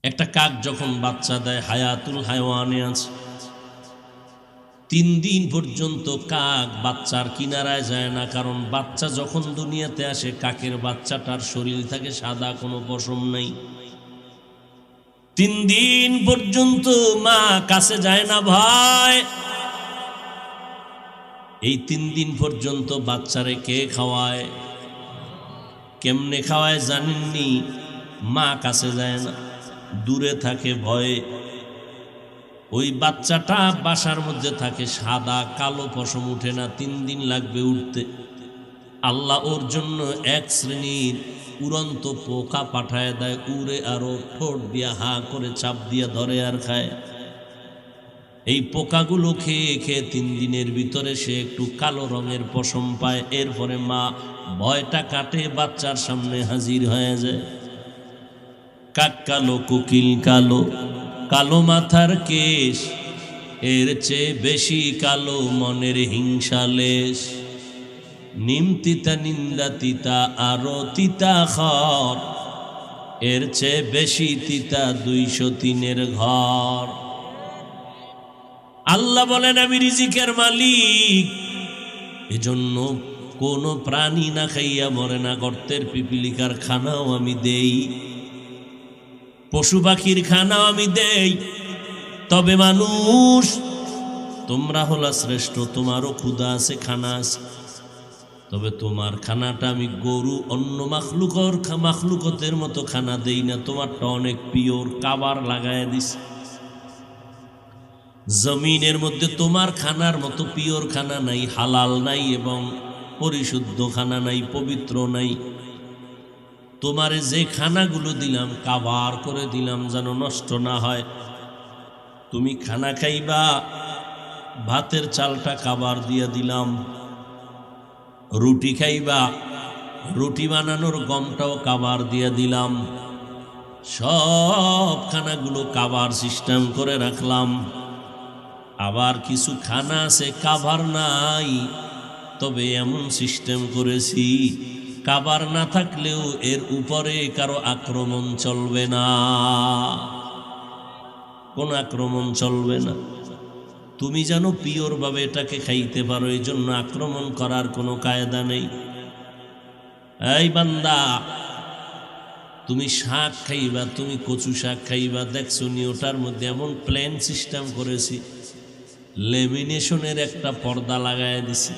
একটা কাক যখন বাচ্চা দেয় হায়াতুল হায়ওয়ানে আছে, 3 দিন পর্যন্ত কাক বাচ্চার কিনারায় যায় না, কারণ বাচ্চা যখন দুনিয়াতে আসে কাকের বাচ্চাটার শরীর থাকে সাদা, কোনো পশম নেই। 3 দিন পর্যন্ত মা কাছে যায় না ভয়। এই 3 দিন পর্যন্ত বাচ্চারে কে খাওয়ায়? কেমনে খাওয়ায় জানেননি? মা কাছে যায় না, দূরে থাকে ভয়ে। ওই বাচ্চাটা বাসার মধ্যে থাকে সাদা, কালো পশম উঠে না, 3 দিন লাগবে উঠতে। আল্লাহ ওর জন্য এক শ্রেণীর উড়ন্ত পোকা পাঠায় দেয়, উড়ে আরো ঠোঁট দিয়া হা করে চাপ দিয়া ধরে আর খায়। এই পোকাগুলো খেয়ে খেয়ে 3 দিনের ভিতরে সে একটু কালো রঙের পশম পায়। এরপরে মা ভয়টা কাটে, বাচ্চার সামনে হাজির হয়ে যায়। কাক কালো, কোকিল কালো, কালো মাথার কেশ, এর চেয়ে বেশি কালো মনের হিংসালেশ। নিম তিতা নিন্দা তিতা আরো তিতা খর, এর চেয়ে বেশি তিতা 203-এর ঘর। আল্লাহ বলেন আমি রিজিকের মালিক, এজন্য কোন প্রাণী না খাইয়া মরে না। গর্তের পিপিলিকার খানাও আমি দেই, পশু পাখির খানাও আমি দেই। তবে মানুষ তোমরা হলা শ্রেষ্ঠ, তোমারও ক্ষুধা আছে, খানা আছে। তবে তোমার খানাটা আমি গরু অন্য মাখলুকতের মতো খানা দেই না, তোমারটা অনেক পিওর, কাবার লাগায় দিস। জমিনের মধ্যে তোমার খানার মতো পিওর খানা নাই, হালাল নাই এবং পরিশুদ্ধ খানা নাই, পবিত্র নাই। তোমারে যে খানাগুলো দিলাম কাবার করে দিলাম যেন নষ্ট না হয়। তুমি খানা খাইবা, ভাতের চালটা কাবার দিয়া দিলাম। রুটি খাইবা, রুটি বানানোর গমটাও কাবার দিয়া দিলাম। সব খানাগুলো কাবার সিস্টেম করে রাখলাম। আবার কিছু খানা আছে কাভার নাই, তবে এমন সিস্টেম করেছি কাবার না থাকলেও এর উপরে কারো আক্রমণ চলবে না, কোন আক্রমণ চলবে না। তুমি যেন পিওর ভাবে এটাকে খাইতে পারো, এই জন্য আক্রমণ করার কোনো কায়দা নেই। এই বান্দা, তুমি শাক খাইবা, তুমি কচু শাক খাইবা, দেখছো নি ওটার মধ্যে এমন প্লেন সিস্টেম করেছি, লেমিনেশনের একটা পর্দা লাগায় দিছি।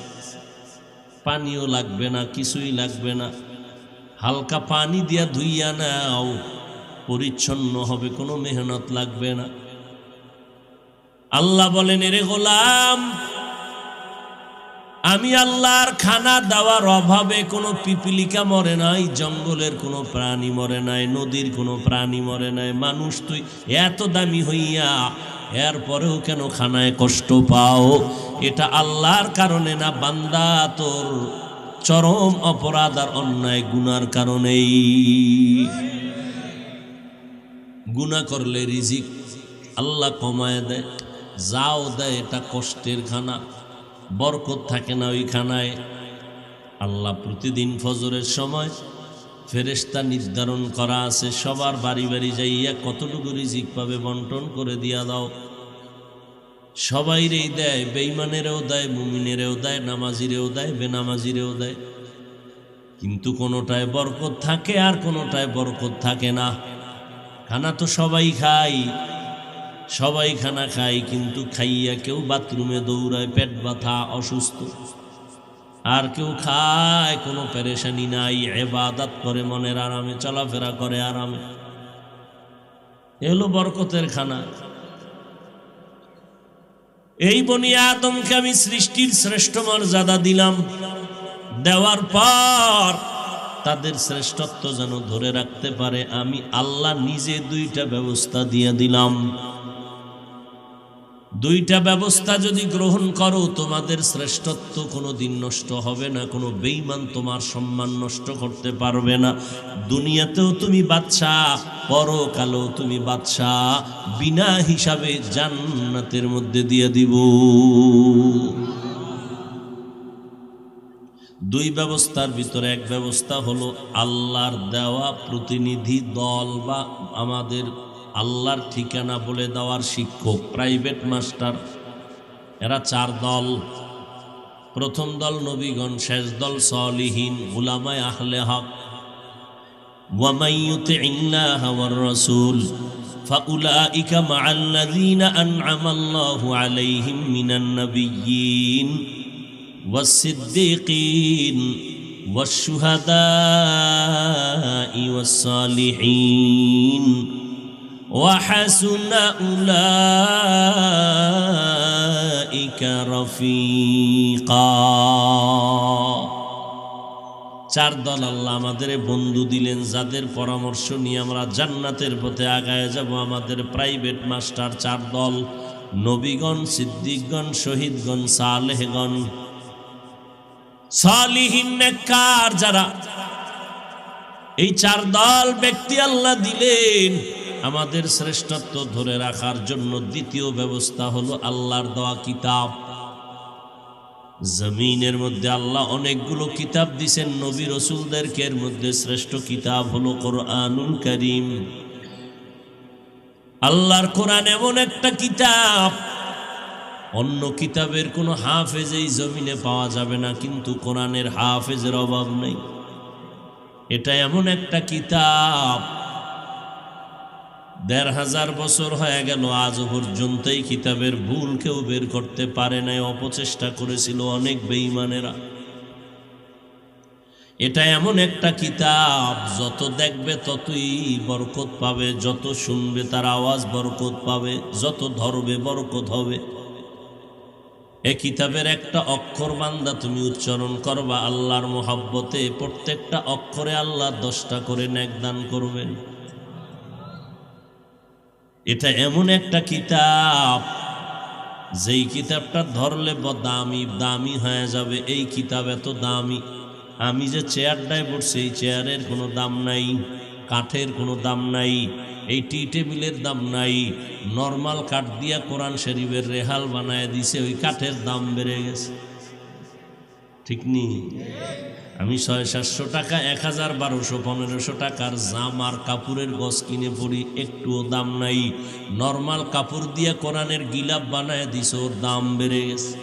পানিও লাগবে না, কিছুই লাগবে না, হালকা পানি দিয়া ধুইয়া নাও, পরিচ্ছন্ন হবে, কোনো মেহনত লাগবে না। আল্লাহ বলেন এরে গোলাম, আমি আল্লাহর খানা দেওয়ার অভাবে কোনো পিপিলিকা মরে নাই, জঙ্গলের কোনো প্রাণী মরে নাই, নদীর কোনো প্রাণী মরে নাই। মানুষ তুই এত দামি হইয়া এরপরেও কেন খানায় কষ্ট পাও? এটা আল্লাহর কারণে না, বান্দা তোর চরম অপরাধ আর অন্যায় গুনার কারণেই। গুনাহ করলে রিজিক আল্লাহ কমায় দেয়, যাও দেয়, এটা কষ্টের খানা, বরকত থাকে না ওই খানায়। আল্লাহ প্রতিদিন ফজরের সময় ফেরেশতা নির্ধারণ করা আছে, সবার বাড়ি বাড়ি যাইয়া কতটুকু রিজিক পাবে বন্টন করে দিয়া দাও। সবাইরেই দেয়, বেঈমানেরও দেয়, মুমিনেরও দেয়, নামাজিরেও দেয়, বেনামাজিরেও দেয়। কিন্তু কোনোটায় বরকত থাকে আর কোনোটায় বরকত থাকে না। খানা তো সবাই খায়, সবাই খানা খায়, কিন্তু খাইয়া কেউ বাথরুমে দৌড়ায়, পেট ব্যথা, অসুস্থ। আর কেউ খায় কোনো পেরেশানি নাই, ইবাদত করে মনের আরামে, চলাফেরা করে আরামে। এলো বরকতের খানা। এই বনি আদমকে আমি সৃষ্টির শ্রেষ্ঠ মর্যাদা দিলাম, দেওয়ার পর তাদের শ্রেষ্ঠত্ব যেন ধরে রাখতে পারে আমি আল্লাহ নিজে 2টা ব্যবস্থা দিয়ে দিলাম। 2টা ব্যবস্থা যদি গ্রহণ করো, তোমাদের শ্রেষ্ঠত্ব কোনোদিন নষ্ট হবে না, কোনো বেঈমান তোমার সম্মান নষ্ট করতে পারবে না। দুনিয়াতেও তুমি বাদশাহ, পরকালেও তুমি বাদশাহ, বিনা হিসাবে জান্নাতের মধ্যে দিয়ে দিব। 2 ব্যবস্থার ভিতরে এক ব্যবস্থা হলো আল্লাহর দেওয়া প্রতিনিধি দল বা আমাদের আল্লাহর ঠিকানা বলে দেওয়ার শিক্ষক, প্রাইভেট মাস্টার। এরা 4 দল। প্রথম দল নবীগণ, শেষ দল সলিহীন উলামায়ে আহলে হক। ওয়া মান ইউতি'ইল্লাহা ওয়ার রাসূল ফাউলাইকা মা'আল্লাযীনা আন'আমাল্লাহু আলাইহিম মিনান নাবিয়্যিন ওয়াস-সিদ্দীকিন ওয়াশ-শুহাদা'i ওয়াস-সালিহিন ওয়া হাসুনা উলাইকা রফিকা। 4 দল আল্লাহ আমাদের বন্ধু দিলেন, যাদের পরামর্শ নিয়ে আমরা জান্নাতের পথে আগায় যাব। আমাদের প্রাইভেট মাস্টার 4 দল, নবীগণ, সিদ্দিকগণ, শহীদগণ, সালেহগণ, সালিহিন নেককার যারা। এই 4 দল ব্যক্তি আল্লাহ দিলেন আমাদের শ্রেষ্ঠত্ব ধরে রাখার জন্য। দ্বিতীয় ব্যবস্থা হলো আল্লাহর দেওয়া কিতাব। জমিনের মধ্যে আল্লাহ অনেকগুলো কিতাব দিয়েছেন নবী রাসূলদেরকে, এর মধ্যে শ্রেষ্ঠ কিতাব হলো কোরআনুল কারীম। আল্লাহর কোরআন এমন একটা কিতাব, অন্য কিতাবের কোনো হাফেজ এই জমিনে পাওয়া যাবে না, কিন্তু কোরআনের হাফেজের অভাব নেই। এটা এমন একটা কিতাব ১৫০০ বছর হয়ে গেল, আজ পর্যন্ত এই কিতাবের ভুল কেউ বের করতে পারে নাই। অপচেষ্টা করেছিল অনেক বেঈমানেরা। এটা এমন একটা কিতাব, যত দেখবে ততই বরকত পাবে, যত শুনবে তার আওয়াজ বরকত পাবে, যত ধরবে বরকত হবে। এই কিতাবের একটা অক্ষর বান্দা তুমি উচ্চারণ করবা আল্লাহর মহব্বতে, প্রত্যেকটা অক্ষরে আল্লাহ 10টা করে নেক দান করবেন। এটা এমন একটা কিতাব, যেই কিতাবটা ধরলে দামি দামি হয়ে যাবে। এই কিতাব এত দামি, আমি যে চেয়ারটায় বসছি এই চেয়ারের কোনো দাম নাই, কাঠের কোনো দাম নাই, এই টি টেবিলের দাম নাই। নর্মাল কাঠ দিয়া কোরআন শরীফের রেহাল বানায় দিছে, ওই কাঠের দাম বেড়ে গেছে। ঠিক নেই? আমি 600-700 টাকা, 1000, 1200, 1500 টাকার জামার কাপড়ের গজ কিনে পড়ি, একটুও দাম নাই। নর্মাল কাপড় দিয়ে কোরআনের গিলাপ বানায় দিছে, ওর দাম বেড়ে গেছে।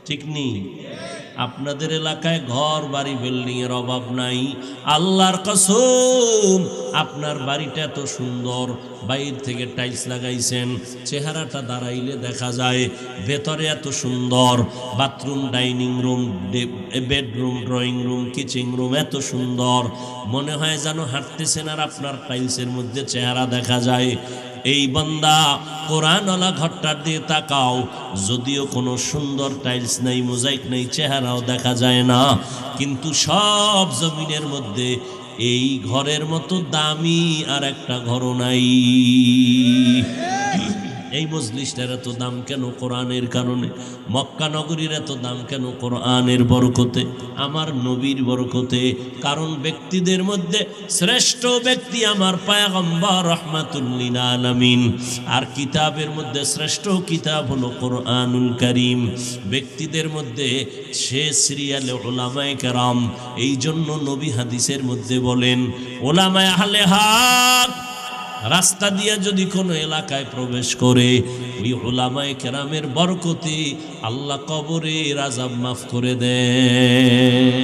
ঠিক নেই? আপনাদের এলাকায় ঘর বাড়ি বিল্ডিং এর অভাব নাই। আল্লাহর কসম, আপনার বাড়িটা এত সুন্দর, বাইরে থেকে টাইলস লাগাইছেন, চেহারাটা দাঁড়াইলে দেখা যায় ভেতরে এত সুন্দর। Bathroom, dining room, bedroom, drawing room, kitchen room এত সুন্দর, মনে হয় যেন হাঁটতেছেন আর আপনার টাইলসের মধ্যে চেহারা দেখা যায়। এই বান্দা, কোরআনওয়ালা ঘরটার দিয়ে তাকাও, যদিও কোনো সুন্দর টাইলস নাই, মোজাইক নাই, চেহারাও দেখা যায় না, কিন্তু সব জমিনের মধ্যে এই ঘরের মতো দামি আর একটা ঘরও নাই। এই মজলিসটার এত দাম কেন? কোরআনের কারণে। মক্কা নগরীর এত দাম কেন? কোরআনের বরকতে, আমার নবীর বরকতে। কারণ ব্যক্তিদের মধ্যে শ্রেষ্ঠ ব্যক্তি আমার পয়গম্বর রাহমাতুল লিল আলামিন, আর কিতাবের মধ্যে শ্রেষ্ঠ কিতাব হলো কোরআনুল কারীম। ব্যক্তিদের মধ্যে সে সিরিয়ালে উলামায়ে কেরাম। এই জন্য নবী হাদিসের মধ্যে বলেন, উলামায়ে আহলে হক রাস্তা দিয়ে যদি কোনো এলাকায় প্রবেশ করে, ওই উলামায়ে কেরামের বরকতে আল্লাহ কবরের আযাব মাফ করে দেন।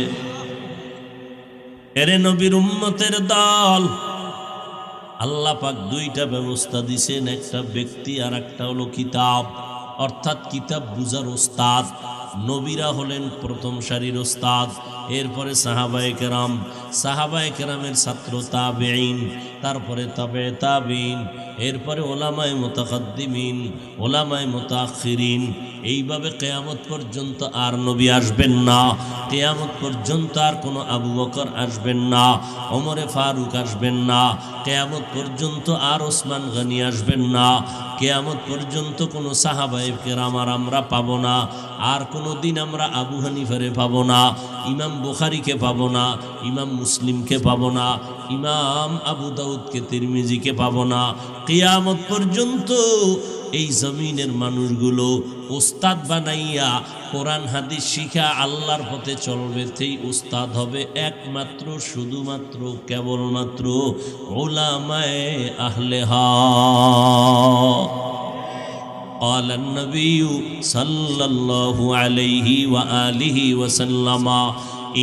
এরে নবীর উম্মতের দল, আল্লাহ পাক 2টা ব্যবস্থা দিয়েছেন, একটা ব্যক্তি আর একটা হলো কিতাব, অর্থাৎ কিতাব বুঝার ওস্তাদ। নবীরা হলেন প্রথম সারির ওস্তাদ, এরপরে সাহাবায়ে কেরাম, সাহাবায়ে কেরামের ছাত্র তাবেঈন, তারপরে তাবে তাবেঈন, এরপরে ওলামায়ে মুতাকাদ্দিমিন, ওলামায়ে মুতাআখিরিন। এইভাবে কিয়ামত পর্যন্ত আর নবী আসবেন না, কিয়ামত পর্যন্ত আর কোনো আবু বকর আসবেন না, ওমরে ফারুক আসবেন না, কিয়ামত পর্যন্ত আর ওসমান গনি আসবেন না, কিয়ামত পর্যন্ত কোনো সাহাবায়ে কেরাম আর আমরা পাবো না। আর কোনো দিন আমরা আবু হানিফারে পাবো না, ইমাম বুখারীকে পাবো না, ইমাম মুসলিমকে পাবো না, ইমাম আবু দাউদকে, তিরমিজিকে পাবো না। কিয়ামত পর্যন্ত এই জমিনের মানুষগুলো উস্তাদ বানাইয়া কোরআন হাদিস শিখা আল্লাহর পথে চলবে, সেই উস্তাদ হবে একমাত্র শুধুমাত্র কেবলমাত্র উলামায়ে আহলে হক। قال النبي صلى الله عليه وآله وسلم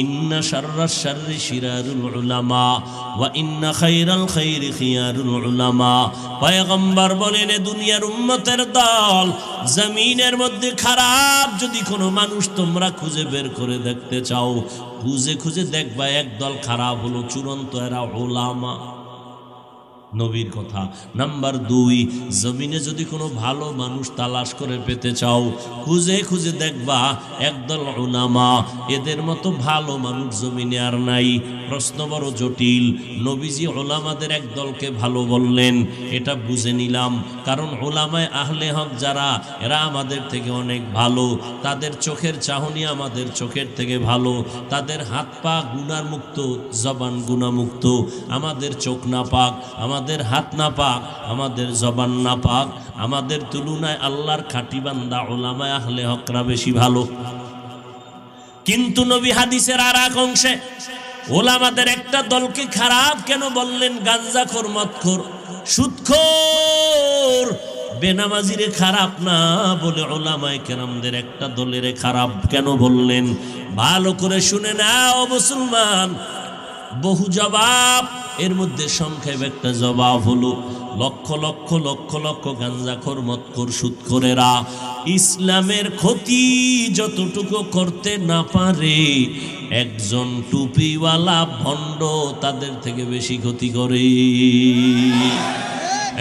إن شر الشر شرار العلماء وإن خير الخير خيار العلماء। পয়গম্বর বলেন দুনিয়ার উম্মতের দল জমিনের মধ্যে খারাপ যদি কোনো মানুষ তোমরা খুঁজে বের করে দেখতে চাও, খুঁজে খুঁজে দেখবা একদল খারাপ হলো চূড়ান্ত এরা উলামা। নবীর কথা। নাম্বার 2, জমিনে যদি কোনো ভালো মানুষ তালাশ করে পেতে চাও, খুঁজে খুঁজে দেখবা একদল উলামা। এদের মতো ভালো মানুষ জমিনে আর নাই। প্রশ্ন বড় জটিল। নবীজি উলামাদের একদলকে ভালো বললেন, এটা বুঝে নিলাম, কারণ উলামায়ে আহলে হক যারা, এরা আমাদের থেকে অনেক ভালো। তাদের চোখের চাহনি আমাদের চোখের থেকে ভালো, তাদের হাত পা গুনার মুক্ত, জবান গুনামুক্ত। আমাদের চোখ না পাক, আমাদের হাত না পাক, আমাদের জবান না পাক। আমাদের তুলনায় আল্লাহর খাঁটি বান্দা উলামায়ে আহলে হকরা বেশি ভালো। কিন্তু নবী হাদিসের আর এক অংশে উলামাদের একটা দলকে খারাপ কেন বললেন? গাঞ্জাখোর, মদখোর, সুদখোর, বেনামাজিরে খারাপ না বলে উলামায়ে কেরামদের একটা দলের খারাপ কেন বললেন? ভালো করে শুনে নাও মুসলমান। বহু জবাব, এর মধ্যে সংক্ষেপ একটা জবাব হলো লক্ষ লক্ষ লক্ষ লক্ষ গাঞ্জাখোর, মদখোর, সুদখোরেরা ইসলামের ক্ষতি যতটুকু করতে না পারে, একজন টুপিওয়ালা ভণ্ড তাদের থেকে বেশি ক্ষতি করে।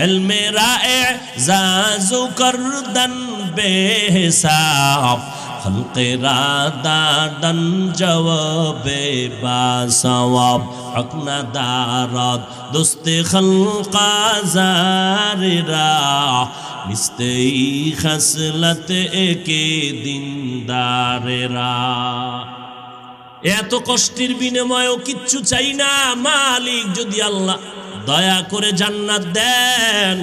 এলমেরা এজাজু করদান বেহিসাব, খলকেরা দাদান জওয়াবে বাসওয়াব, হকনা দারাত দোস্তে খলকা জারেরা, মিস্তেই খাসলত একে দিনদারেরা। এত কষ্টের বিনিময়েও কিচ্ছু চাই না, মালিক যদি আল্লাহ দয়া করে জান্নাত দেন,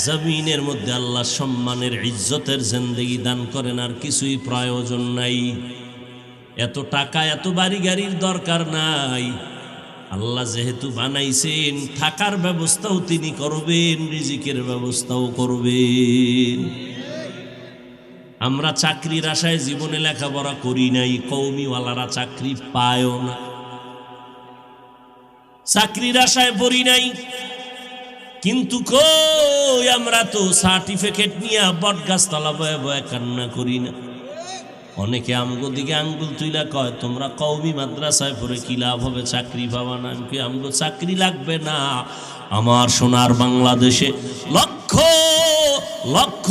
জমিনের মধ্যে আল্লাহ সম্মানের ইজ্জতের জিন্দেগি দান করেন, আর কিছুই প্রয়োজন নাই। এত টাকা এত বাড়ি গাড়ির দরকার নাই। আল্লাহ যেহেতু বানাইছেন, থাকার ব্যবস্থাও তিনি করবেন, রিজিকের ব্যবস্থাও করবেন। আমরা চাকরির আশায় জীবনে লেখাপড়া করি নাই, কওমিওয়ালারা চাকরি পায়ও না। চাকরির আশায় পড়ি নাই, কিন্তু কই আমরা তো সার্টিফিকেট নিয়ে বটগাছ তলা বয়ে বয়ে কান্না করি না। অনেকে আমগো দিকে আঙ্গুল তুইলা কয়, তোমরা কওমি মাদ্রাসায় পড়ে কি লাভ হবে, চাকরি পাবা না। আমি আমগো চাকরি লাগবে না। আমার সোনার বাংলাদেশে লক্ষ লক্ষ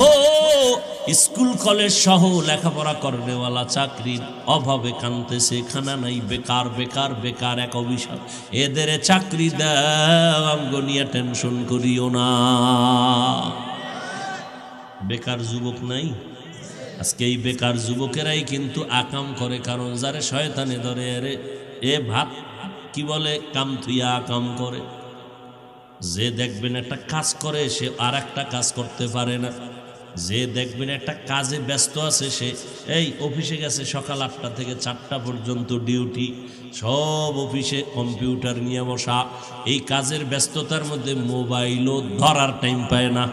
স্কুল কলেজ সহ লেখাপড়া করনেওয়ালা চাকরির অভাবে কানতেছে, খানা নাই, বেকার বেকার বেকার, এক অভিশাপ। এদের চাকরি দাও, আমগো নিয়ে টেনশন করিও না। বেকার যুবক নাই আজকে? এই বেকার যুবকেরাই কিন্তু আকাম করে, কারণ যারে শয়তানে ধরে এ ভাত কি বলে কাম থুইয়া আকাম করে। যে দেখবেন একটা কাজ করে, সে আর একটা কাজ করতে পারে না। যে দেখবেন একটা কাজে ব্যস্ত আছে, সে এই অফিসে গেছে সকাল 8টা থেকে 4টা পর্যন্ত ডিউটি, সব অফিসে কম্পিউটার নিয়ে বসা। এই কাজের ব্যস্ততার মধ্যে মোবাইলও ধরার টাইম পায় না।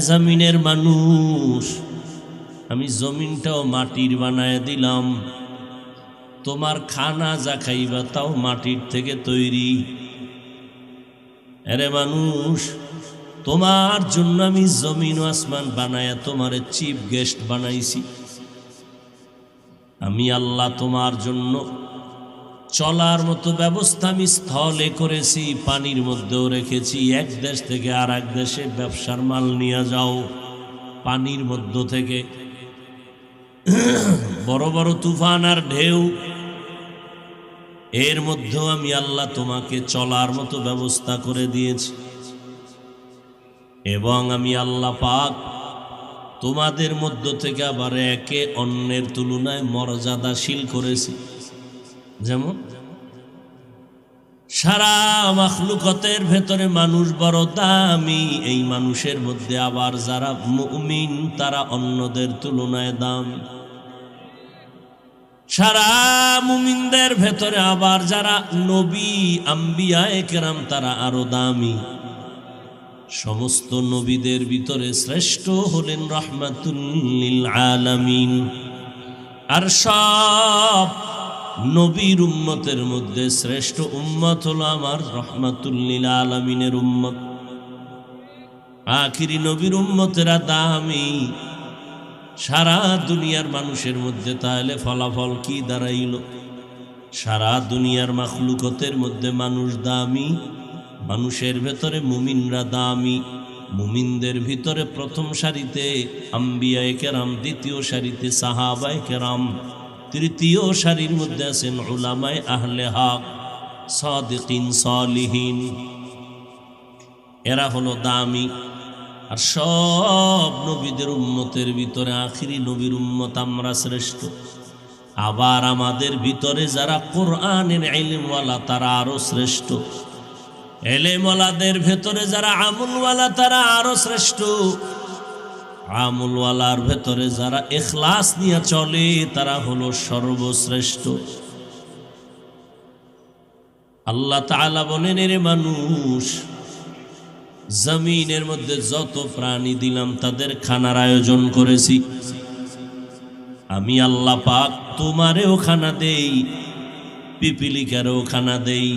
জমিনের মানুষ, আমি জমিনটাও মাটির বানায় দিলাম, তোমার খানা যা খাইবা তাও মাটির থেকে তৈরি। আরে মানুষ, তোমার জন্য আমি জমিন ও আসমান বানায়া তোমার চিফ গেস্ট বানাইছি। আমি আল্লাহ তোমার জন্য চলার মতো ব্যবস্থা আমি স্থলে করেছি, পানির মধ্যেও রেখেছি। এক দেশ থেকে আর এক দেশে ব্যবসার মাল নিয়ে যাও, পানির মধ্য থেকে। বড় বড় তুফান আর ঢেউ, এর মধ্যেও আমি আল্লাহ তোমাকে চলার মতো ব্যবস্থা করে দিয়েছি। এবং আমি আল্লাহ পাক তোমাদের মধ্য থেকে আবার একে অন্যের তুলনায় মর্যাদাশীল করেছি। যেমন সারা মাখলুকতের ভেতরে মানুষ বড় দামি, এই মানুষের মধ্যে আবার যারা মুমিন তারা অন্যদের তুলনায় দামি। সারা মুমিনদের ভেতরে আবার যারা নবী আম্বিয়ায়ে কেরাম তারা আরো দামি। সমস্ত নবীদের ভিতরে শ্রেষ্ঠ হলেন রাহমাতুল লিল আলামিন। আর সব নবীর উম্মতের মধ্যে শ্রেষ্ঠ উম্মত হলো আমার রাহমাতুল লিল আলামিনের উম্মত। আখিরি নবীর উম্মতেরা দামি। সারা দুনিয়ার মানুষের মধ্যে তাহলে ফলাফল কি দাঁড়াইল? সারা দুনিয়ার মাখলুকতের মধ্যে মানুষ দামি, মানুষের ভেতরে মুমিনরা দামি। মুমিনদের ভিতরে প্রথম সারিতে আম্বিয়ায়ে কেরাম, দ্বিতীয় সারিতে সাহাবায়ে কেরাম, তৃতীয় সারির মধ্যে আছেন উলামায়ে আহলে হক, সাদিকিন সালিহিন। এরা হলো দামি। আর সব নবীদের উম্মতের ভিতরে আখিরি নবীর উম্মত আমরা শ্রেষ্ঠ। আবার আমাদের ভিতরে যারা কোরআনের ইলমওয়ালা তারা আরো শ্রেষ্ঠ। ইলমওয়ালাদের ভেতরে যারা আমলওয়ালা তারা আরো শ্রেষ্ঠ। আমলওয়ালার ভেতরে যারা ইখলাস নিয়ে চলে তারা হলো সর্বশ্রেষ্ঠ। আল্লাহ তাআলা বলেন, এর মানুষ, জমিনের মধ্যে যত প্রাণী দিলাম তাদের খানার আয়োজন করেছি। আমি আল্লাহ পাক তোমারেও খানা দেই, পিপিলিকারও খানা দেই।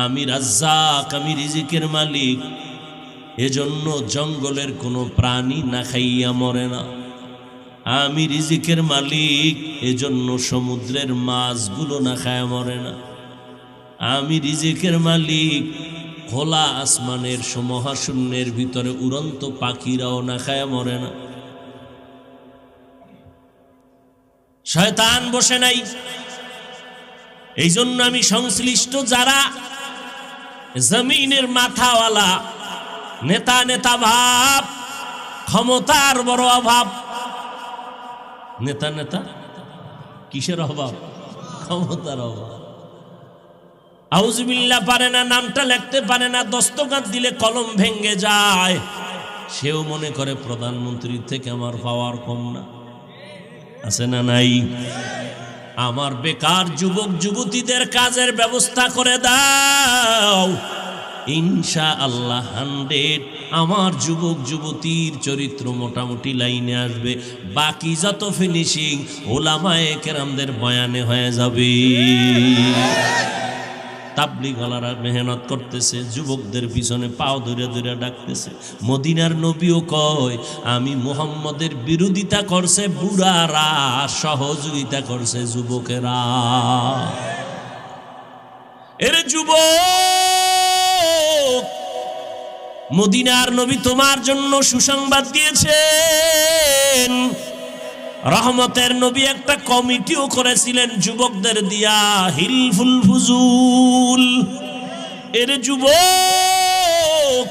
আমি রাজ্জাক, আমি রিজিকের মালিক। এজন্য জঙ্গলের কোনো প্রাণী না খাইয়া মরে না। আমি রিজিকের মালিক, এজন্য সমুদ্রের মাছগুলো না খায়া মরে না। আমি রিজিকের মালিক, খোলা আসমানের মহাশূন্যের ভিতরে উড়ন্ত পাখিরাও না খায়া মরে না। শয়তান বসে নাই। এই জন্য আমি সংশ্লিষ্ট যারা জমিনের মাথাওয়ালা, নেতা নেতা ভাব, ক্ষমতার বড় অভাব। নেতা নেতা কিসের অভাব? ক্ষমতার অভাব। আউযুবিল্লাহ পারে না, নামটা লিখতে পারে না, দস্তখত দিলে কলম ভেঙে যায়। সেও মনে করে প্রধানমন্ত্রীর থেকে আমার পাওয়ার কম না। আছে না নাই? আমার বেকার যুবক যুবতীদের কাজের ব্যবস্থা করে দাও, ইনশাআল্লাহ 100 আমার যুবক যুবতীর চরিত্র মোটামুটি লাইনে আসবে। বাকি যত ফিনিশিং উলামায়ে কেরামদের বয়ানে হয়ে যাবে। তাবলীগওয়ালারা মেহনত করতেছে, যুবকদের পিছনে পাও ধরে ধরে ডাকতেছে। মদিনার নবীও কয়, আমি মুহাম্মদের বিরোধিতা করছে বুড়ারা, সহযোগিতা করছে যুবকেরা। এর যুবক, মদিনার নবী তোমার জন্য সুসংবাদ দিয়েছেন। রহমতের নবী একটা কমিটিও করেছিলেন যুবকদের দিয়া, হিলফুল ফুজুল। এর যুবক,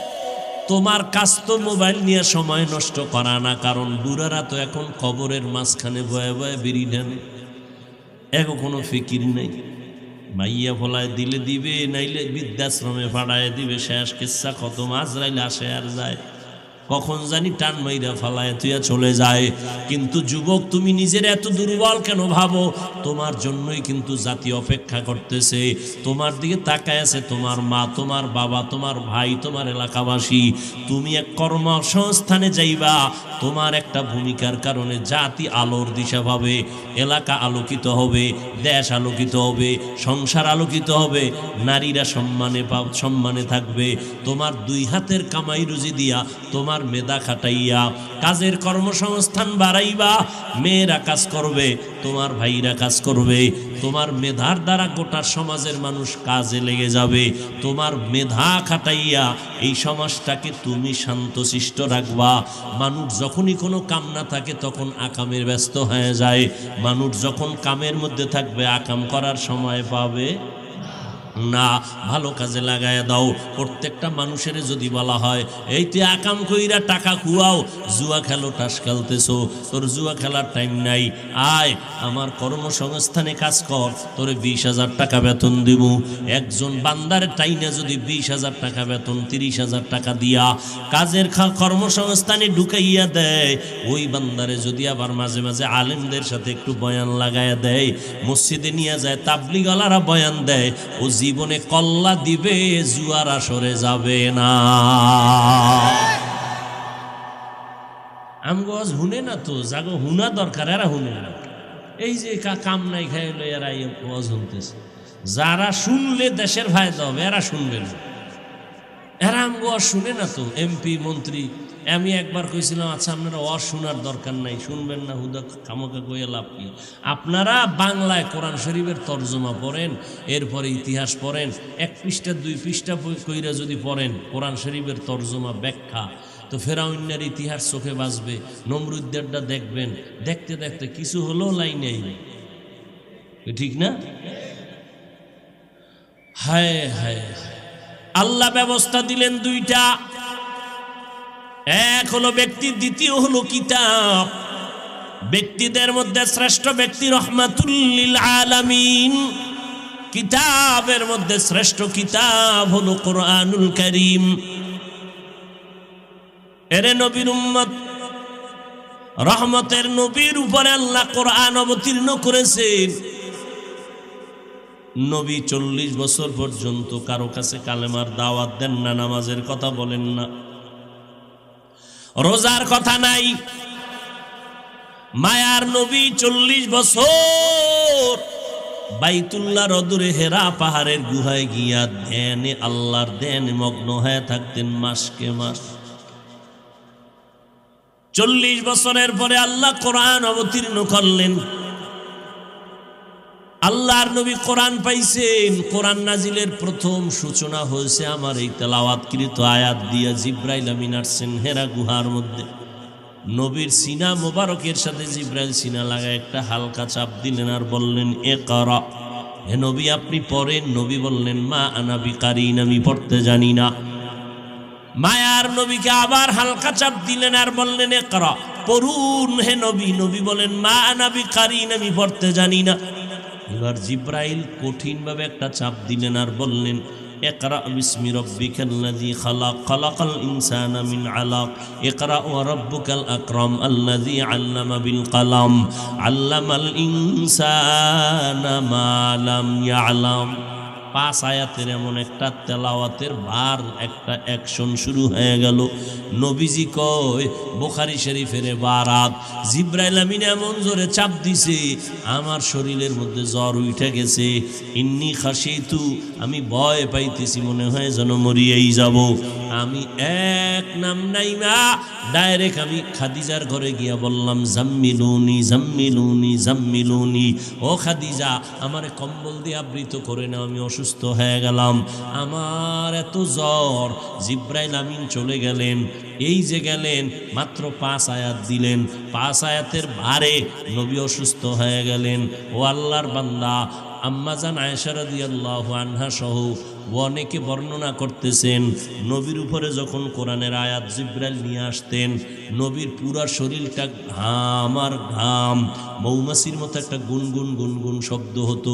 তোমার কাজ তো মোবাইল নিয়ে সময় নষ্ট করা না, কারণ বুড়ারা তো এখন কবরের মাঝখানে ভয়ে ভয়ে বেরিয়ে নেন। এখন কোনো ফিকির নেই। মাইয়া ফলায় দিলে দিবে, নাইলে বৃদ্ধাশ্রমে ফাড়ায় দিবে। শেষ কিচ্ছা খতম। আজরাইল আসে আর যায়, কখন জানি টান মাইরা ফালায় তুইয়া চলে যায়। কিন্তু যুবক, তুমি নিজের এত দুর্বল কেন ভাবো? তোমার জন্যই কিন্তু জাতি অপেক্ষা করতেছে। তোমার দিকে তাকায় আছে তোমার মা, তোমার বাবা, তোমার ভাই, তোমার এলাকাবাসী। তুমি এক কর্মসংস্থানে যাইবা, তোমার একটা ভূমিকার কারণে জাতি আলোর দিশা পাবে, এলাকা আলোকিত হবে, দেশ আলোকিত হবে, সংসার আলোকিত হবে, নারীরা সম্মানে থাকবে। তোমার 2 হাতের কামাই রুজি দিয়া, তোমার মেধা খাটাইয়া কাজের কর্মসংস্থান বাড়াইবা। মেয়েরা কাজ করবে, তোমার ভাইরা কাজ করবে। তোমার মেধার দ্বারা গোটা সমাজের মানুষ কাজে লেগে যাবে। তোমার মেধা খাটাইয়া এই সমাজটাকে তুমি শান্তশিষ্ট রাখবা। মানুষ যখনই কোনো কাম না থাকে তখন আকামের ব্যস্ত হয়ে যায়। মানুষ যখন কামের মধ্যে থাকবে আকাম করার সময় পাবে। না, ভালো কাজে লাগায় দাও। প্রত্যেকটা মানুষের যদি বলা হয় এই তুই আকাম কইরা টাকা খুয়াও, জুয়া খেলো, টাস খেলতেছো, তোর জুয়া খেলার টাইম নাই, আয় আমার কর্মসংস্থানে কাজ কর, তোরে 20,000 টাকা বেতন দিব। একজন বান্দার টাইনে যদি 20,000 টাকা বেতন, 30,000 টাকা দিয়া কাজের কর্মসংস্থানে ঢুকাইয়া দেয়, ওই বান্দারে যদি আবার মাঝে মাঝে আলেমদের সাথে একটু বয়ান লাগাইয়া দেয়, মসজিদে নিয়ে যায়, তাবলিগওয়ালারা বয়ান দেয়, ও জীবনে কল্লা দিবে, জুয়ার আসরে যাবে না। আমগজ হুনে না তো, জাগো হুনা দরকার, এরা হুনে না। এই যে কাম নাই খাইলো এরা ওয়াজ শুনতেছে, যারা শুনলে দেশের ফায়দা হবে এরা শুনবে না, এরা আমগজ শুনে না তো। এমপি মন্ত্রী, আমি একবার কইছিলাম আচ্ছা আপনারা শোনার দরকার নাই, শুনবেন না, হুদা খামোকা কইয়া লাভ কি? আপনারা বাংলায় কোরআন শরীফের তর্জমা পড়েন, এরপরে ইতিহাস পড়েন, 1 পৃষ্ঠা 2 পৃষ্ঠা কইরা যদি পড়েন কোরআন শরীফের তর্জমা ব্যাখ্যা, তো ফেরাউনের ইতিহাস চোখে বাজবে, নমরুদ্দেরটা দেখবেন, দেখতে দেখতে কিছু হলেও লাইন নেই, ঠিক না? হায় হায়, আল্লাহ ব্যবস্থা দিলেন দুইটা, এক হলো ব্যক্তি, দ্বিতীয় হলো কিতাব। ব্যক্তিদের মধ্যে শ্রেষ্ঠ ব্যক্তি রহমাতুল লিল আলামিন, কিতাবের মধ্যে শ্রেষ্ঠ কিতাব হলো কোরআনুল কারীম। এরে নবীর উম্মত, রহমতের নবীর উপরে আল্লাহ কোরআন অবতীর্ণ করেছেন। নবী 40 বছর পর্যন্ত কারো কাছে কালেমার দাওয়াত দেন না, নামাজের কথা বলেন না, রোজার কথা নাই। মায়ার নবী 40 বছর বাইতুল্লাহর অদূরে হেরা পাহাড়ের গুহায় গিয়া ধ্যানে, আল্লাহর ধ্যানে মগ্ন হয়ে থাকতেন মাসকে মাস। 40 বছরের পরে আল্লাহ কোরআন অবতীর্ণ করলেন। আল্লাহর নবী কোরআন পাইছেন, কোরআন নাজিলের প্রথম সূচনা হয়েছে আমার এই তেলাওয়াতকৃত আয়াত দিয়া। জিব্রাইল আমিন আসছেন হেরা গুহার মধ্যে, নবীর সিনা মোবারকের সাথে জিব্রাইল সিনা লাগায় একটা হালকা চাপ দিলেন আর বললেন ইকরা, হে নবী আপনি পড়েন। নবী বললেন মা আনা বিকারিন, আমি পড়তে জানি না। মায়ার নবীকে আবার হালকা চাপ দিলেন আর বললেন ইকরা, পড়ুন হে নবী। নবী বলেন মা আনা বিকারিন, আমি পড়তে জানি না। এবার জিব্রাইল কঠিনভাবে একটা চাপ দিলেন আর বললেন ইকরা বিসমি রাব্বিকাল্লাযী খালাক, খালাকাল ইনসানা মিন আলাক, ইকরা ওয়া রাব্বুকাল আকরাম আল্লাযী আল্লামা বিল কলম, আল্লামাল ইনসানা মা লাম ইয়ালাম। 5 আয়াতের এমন একটা তেলাওয়াতের ভার, একটা অ্যাকশন শুরু হয়ে গেল। নবীজি কয় বুখারী শরীফের বারাত, জিব্রাইল আমিন এমন জোরে চাপ দিছে আমার শরীরের মধ্যে জ্বর উঠে গেছে। ইন্নী খাশিতু, আমি ভয় পাইতেছি, মনে হয় যেন মরিয়েই যাব। আমি এক নাম নাইমা ডাইরেক্ট আমি খাদিজার ঘরে গিয়া বললাম জাম্মিলুনি জাম্মিলুনি জাম্মিলুনি, ও খাদিজা আমারে কম্বল দিয়ে আবৃত করে নাও, আমি অসুস্থ হয়ে গেলাম, আমার এত জ্বর। জিব্রাইল আমিন চলে গেলেন। এই যে গেলেন মাত্র 5 আয়াত দিলেন, 5 আয়াতের ভারে নবী অসুস্থ হয়ে গেলেন। ও আল্লাহর বান্দা, আম্মাজান আয়েশা রাদিয়াল্লাহু আনহা সহ অনেকে বর্ণনা করতেছেন, নবীর উপরে যখন কোরআনের আয়াত জিব্রাইল নিয়ে আসতেন, নবীর পুরা শরীরটা ঘাম আর ঘাম, মৌমাছির মতো একটা গুনগুন গুনগুন শব্দ হতো।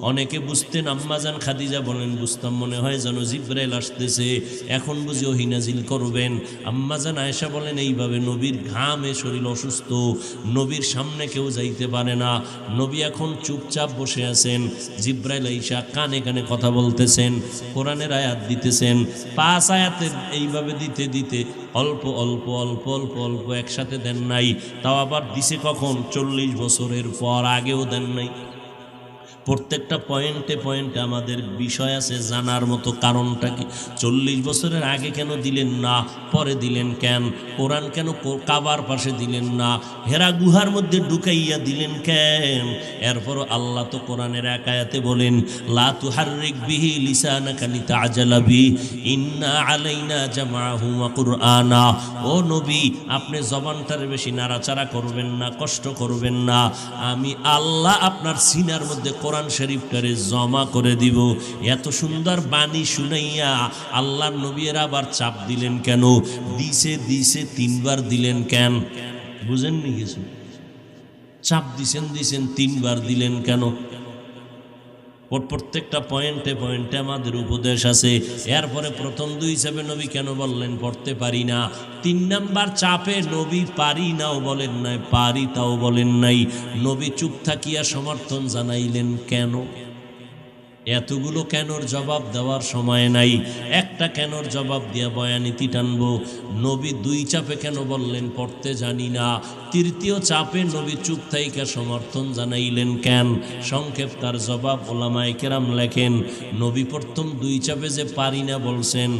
অনেকে বুঝতেন, আম্মাজান খাদিজা বলেন বুঝতাম মনে হয় যেন জিব্রাইল আসতেছে, এখন বুঝি ওহী নাজিল করবেন। আম্মাজান আয়েশা বলেন এইভাবে নবীর ঘামে শরীর অসুস্থ, নবীর সামনে কেউ যাইতে পারে না, নবী এখন চুপচাপ বসে আছেন, জিব্রাইল আয়েশা কানে কানে কথা বলতেছেন, কোরআনের আয়াত দিতেছেন। 5 আয়াতের এইভাবে দিতে দিতে অল্প অল্প অল্প অল্প অল্প একসাথে দেন নাই, তাও আবার দিছে কখন? 40 বছরের পর, আগেও দেন নাই। প্রত্যেকটা পয়েন্টে পয়েন্টে আমাদের বিষয় আছে জানার মতো। কারণটা কি? 40 বছরের আগে কেন দিলেন না, পরে দিলেন কেন? কোরআন কেন কাবার পাশে দিলেন না, হেরা গুহার মধ্যে ঢুকাইয়া দিলেন কেন? এরপর আল্লাহ তো কোরআনের এক আয়াতে বলেন লা তুহাররিক বিহি লিসানাকা লিতাআজালা বি ইন্না আলাইনা জামাআহু ওয়া কুরআনা। ও নবী, আপনি জবানটার বেশি নাড়াচাড়া করবেন না, কষ্ট করবেন না, আমি আল্লাহ আপনার সিনার মধ্যে কোরআন শরীফটারে জমা করে দিব। এত সুন্দর বাণী শুনাইয়া আল্লাহর নবীর আবার চাপ দিলেন কেন? দিছে 3বার দিলেন কেন? বুঝেননি কিছু? চাপ দিছেন 3বার দিলেন কেন? প্রত্যেকটা পয়েন্টে পয়েন্টে আমাদের উপদেশ আছে। এরপরে প্রথম 2 চাপে নবী কেন বললেন পড়তে পারি না? 3 নাম্বার চাপে নবী পারি নাও বলেন নাই, পারি তাও বলেন নাই। নবী চুপ থাকিয়া সমর্থন জানাইলেন কেন? এতগুলো কেনর জবাব দেওয়ার সময় নাই, একটা কেনর জবাব দিয়া বয়ানীতি টানবো। নবী 2 চাপে কেন বললেন পড়তে জানি না? 3য় চাপে নবী চুপ থাইকা সমর্থন জানাইলেন কেন? সংক্ষেপ তার জবাব ওলামায়ে কেরাম লেখেন, নবী প্রথম 2 চাপে যে পারি না বলছেন,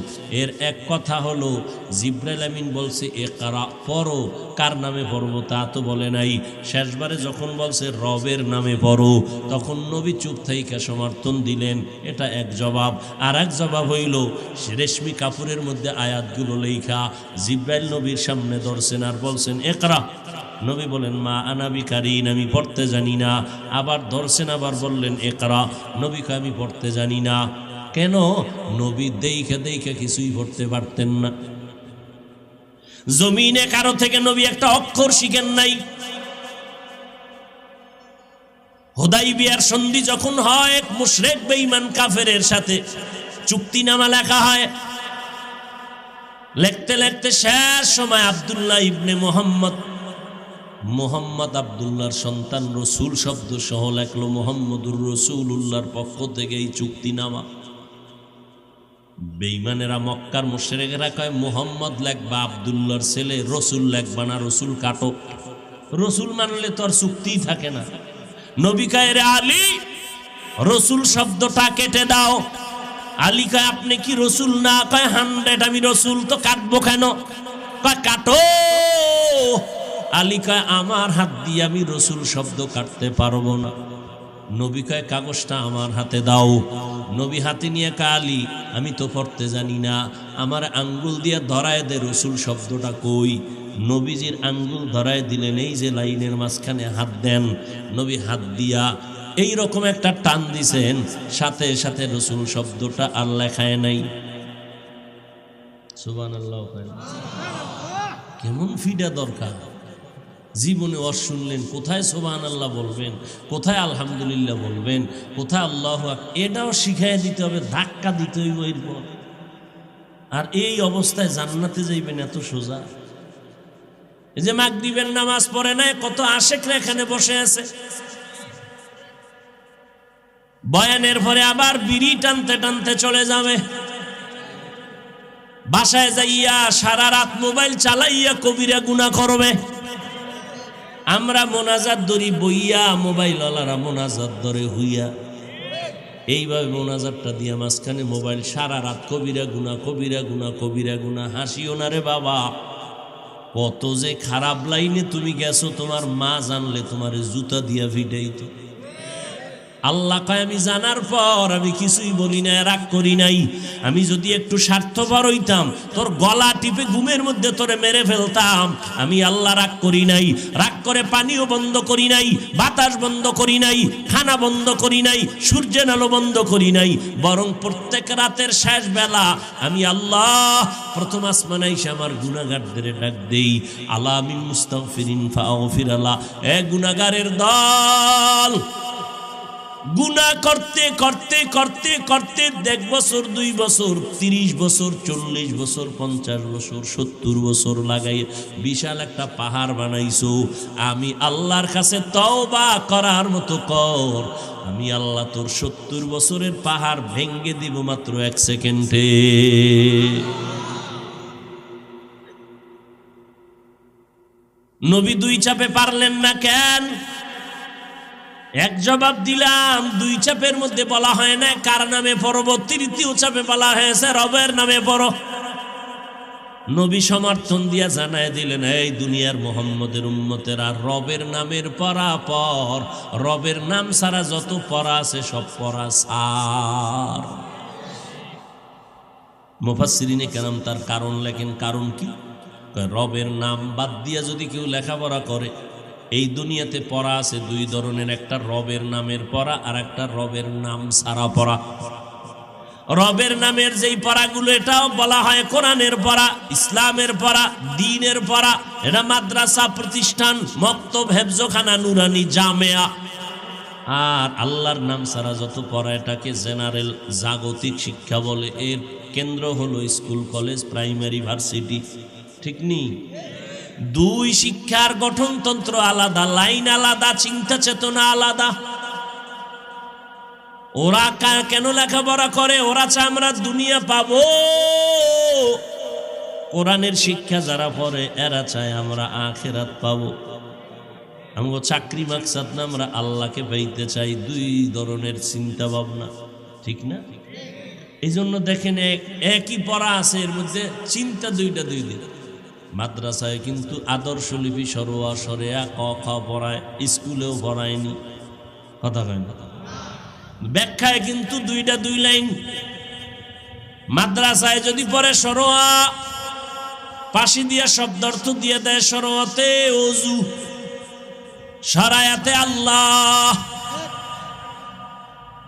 এর এক কথা হলো জিবরাইল আমিন বলছে ইকরা পড়ো, কার নামে পড়বো তা তো বলে নাই। শেষবারে যখন বলছে রবের নামে পড়ো, তখন নবী চুপ থাইকা সমর্থন দিলেন, এটা এক জবাব। আর এক জবাব হইল রেশমি কাপড়ের মধ্যে আয়াতগুলো লেখা জিবরাইল নবীর সামনে ধরছেন আর বলছেন ইকরা। নবী বলেন মা আনা বিকারিন, আমি পড়তে জানি না। আবার ধরছেন, আবার বললেন ইকরা। নবী কয় আমি পড়তে জানি না। কেন? নবী দেইখা কিছুই পড়তে পারতেন না। জমিনে কারো থেকে নবী একটা অক্ষর শিখেন নাই। হুদাইবিয়ার সন্ধি যখন হয়, এক মুশরিক বেঈমান কাফেরের সাথে চুক্তিনামা লেখা হয়। লিখতে লিখতে শেষ সময় আব্দুল্লাহ ইবনে মোহাম্মদ আব্দুল্লাহর সন্তান রসুল শব্দ সহ লেখলো মুহাম্মদুর রাসূলুল্লাহর পক্ষ থেকে এই চুক্তিনামা। বেঈমানেরা মক্কার মুশরিকেরা কয় মুহাম্মদ লেখবা আব্দুল্লাহর ছেলে, রসুল লেখবা না, রসুল কাটো। রসুল মানলে তো আর চুক্তিই থাকে না। নবী কয় রে আলী, রসুল শব্দটা কেটে দাও। আলী কয় আপনি কি রসুল না? কয় 100 আমি রসুল, তো কাটবো কেন? কয় কাটো। আলী কয় আমার হাত দিয়ে আমি রসুল শব্দ কাটতে পারবো না। নবী কয় কাগজটা আমার হাতে দাও। নবী হাতে নিয়ে কয় আলী আমি তো পড়তে জানি না, আমার আঙ্গুল দিয়ে ধরায় দে রসুল শব্দটা কই। নবীজির আঙ্গুল ধরায় দিলেন, এই যে লাইনের মাঝখানে হাত দেন। নবী হাত দিয়া এই রকম একটা টান দিছেন, সাথে সাথে রসুল শব্দটা আর লেখায় নাই। সুবহানাল্লাহ। কেমন ফিডা দরকার! জীবনে ওয়াজ শুনলেন, কোথায় সুবহানাল্লাহ বলবেন, কোথায় আলহামদুলিল্লাহ বলবেন, কোথায় আল্লাহু আকবার, এটাও শিখাই দিতে হবে, ধাক্কা দিতে হইব এরপর। আর এই অবস্থায় জান্নাতে যাইবেন এত সোজা? এই যে মাগরিবের নামাজ পড়ে নাই, কত আশেকরা এখানে বসে আছে। বয়ানের পরে আবার বিড়ি টানতে টানতে চলে যাবে। বাসায় যাইয়া সারা রাত মোবাইল চালাইয়া কবিরা গুনাহ করবে। আমরা মোনাজাত ধরি বইয়া, মোবাইল ওয়ালারা মোনাজাত ধরে হইয়া। এইভাবে মোনাজাতটা দিয়া মাঝখানে মোবাইল, সারা রাত কবিরা গুনাহ, কবিরা গুনাহ, কবিরা গুনাহ। হাসিও না রে বাবা, কত যে খারাপ লাইনে তুমি গেছো, তোমার মা জানলে তোমার জুতা দিয়া ফিটাইতো। আল্লাহ কয় আমি জানার পর আমি কিছুই বলি না, রাগ করি নাই। আমি যদি একটু স্বার্থপর হইতাম, তোর গলা টিপে ঘুমের মধ্যে তোরে মেরে ফেলতাম। আমি আল্লাহ রাগ করি নাই। রাগ করে পানিও বন্ধ করি নাই, বাতাস বন্ধ করি নাই, খানা বন্ধ করি নাই, সূর্যের আলো বন্ধ করি নাই। বরং প্রত্যেক রাতের শেষ বেলা আমি আল্লাহ প্রথম আসমানে এসে আমার গুনাহগারদের ডাক দেই, আলা মিন মুস্তাগফিরিন ফাগফির আলা। এ গুনাহগারের দল, গুনাহ করতে করতে করতে করতে 1 বছর, 2 বছর, 30 বছর, 40 বছর, 50 বছর, 70 বছর লাগাই বিশাল একটা পাহাড় বানাইছো। আমি আল্লাহর কাছে তওবা করার মতো কর, আমি আল্লাহ তোর 70 বছরের পাহাড় ভেঙ্গে দিব মাত্র 1 সেকেন্ডে। নবী 2 চাপে পারলেন না কেন? এক জবাব দিলাম, 2 চাপের মধ্যে বলা হয় না কার নামে পড়ব, 3য় চাপে বলা হয়েছে রবের নামে পড়ো। নবী সমর্থন দিয়া জানায় দিলেন, এই দুনিয়ার মুহাম্মদের উম্মতেরা রবের নামের পড়া পর, রবের নাম ছাড়া যত পড়া আছে সব পড়া সার। মুফাসসিরিনে কেরাম তার কারণ লেখেন। কারণ কি? রবের নাম বাদ দিয়া যদি কেউ লেখাপড়া করে, এই দুনিয়াতে পড়া আছে দুই ধরনের, একটা রবের নামের পড়া আর একটা রবের নাম সারা পড়া। রবের নামের যেই পড়াগুলো এটাও বলা হয় কোরআনের পড়া, ইসলামের পড়া, দ্বীনের পড়া। এটা মাদ্রাসা, প্রতিষ্ঠান, মক্তব, হেফজখানা, নুরানি, জামেয়া। আর আল্লাহর নাম সারা যত পড়া এটাকে জেনারেল, জাগতিক শিক্ষা বলে। এর কেন্দ্র হলো স্কুল, কলেজ, প্রাইমারি, ভার্সিটি। ঠিক নেই? দুই শিক্ষার গঠনতন্ত্র আলাদা, লাইন আলাদা, চিন্তা চেতনা আলাদা। ওরা কেন লেখাপড়া করে? ওরা চায় আমরা দুনিয়া পাবো। কোরআনের শিক্ষা যারা পড়ে এরা চায় আমরা আখিরাত পাবো। আমগো চাকরি মাকসাদ না, আমরা আল্লাহকে পাইতে চাই। দুই ধরনের চিন্তা ভাবনা, ঠিক না? এই জন্য দেখেন একই পড়া আছে, এর মধ্যে চিন্তা দুইটা দুই দিন। মাদ্রাসায় কিন্তু আদর্শ লিপি সরোয়া সরেয়া ক খ পড়ায়, স্কুলেও পড়ায়নি। কথা কয় না? ব্যাখ্যায় কিন্তু দুইটা দুই লাইন। মাদ্রাসায় যদি পড়ে সরোয়া, পাশি দিয়া শব্দার্থ দিয়ে দেয় সরোয়াতে ওযু, সরায়াতে আল্লাহ।